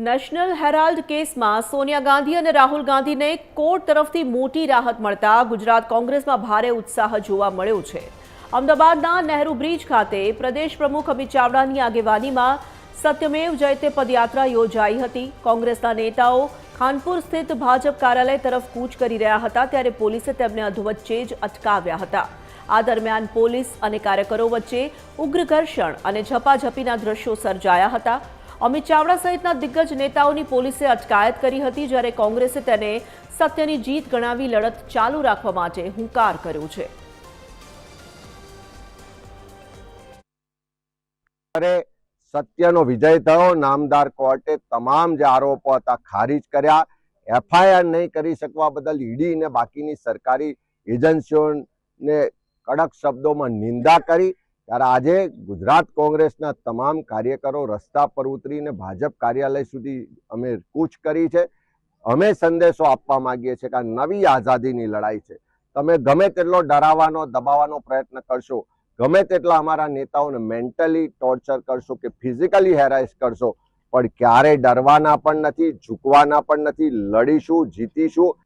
National Herald કેસમાં સોનિયા ગાંધી અને રાહુલ ગાંધીને કોર્ટ તરફથી મોટી રાહત મળતા ગુજરાત કોંગ્રેસમાં ભારે ઉત્સાહ જોવા મળ્યો છે। અમદાવાદના નહેરુ બ્રિજ ખાતે પ્રદેશ પ્રમુખ અમિત ચાવડાની આગેવાનીમાં સત્યમેવ જયતે પદયાત્રા યોજાઈ હતી। કોંગ્રેસના નેતાઓ ખાનપુર સ્થિત ભાજપ કાર્યાલય તરફ કૂચ કરી રહ્યા હતા ત્યારે પોલીસે તેમને અધવચ્ચે જ અટકાવ્યા હતા। આ દરમિયાન પોલીસ અને કાર્યકરો વચ્ચે ઉગ્ર ઘર્ષણ અને ઝપાઝપીના દ્રશ્યો સર્જાયા હતા। અમિત ચાવડા સહિતના દિગ્ગજ નેતાઓની પોલીસે અટકાયત કરી હતી જ્યારે કોંગ્રેસે તેને સત્યની જીત ગણાવી લડત ચાલુ રાખવા માટે હુંકાર કર્યો છે। સત્યનો વિજય થયો। નામદાર કોર્ટે તમામ જે આરોપો હતા ખારીજ કર્યા। એફઆઈઆર નહીં કરી શકવા બદલ ઈડી ને બાકીની સરકારી એજન્સીઓને કડક શબ્દોમાં નિંદા કરી। ત્યારે આજે ગુજરાત કોંગ્રેસના તમામ કાર્યકરો રસ્તા પર ઉતરીને ભાજપ કાર્યાલય સુધી અમે કૂચ કરી છે। અમે સંદેશો આપવા માંગીએ છીએ કે આ નવી આઝાદીની લડાઈ છે। તમે ગમે તેટલો ડરાવવાનો દબાવવાનો પ્રયત્ન કરશો, ગમે તેટલા અમારા નેતાઓને મેન્ટલી ટોર્ચર કરશો કે ફિઝિકલી હેરાસ કરશો, પણ ક્યારેય ડરવાના પણ નથી, ઝૂકવાના પણ નથી। લડીશું, જીતીશું।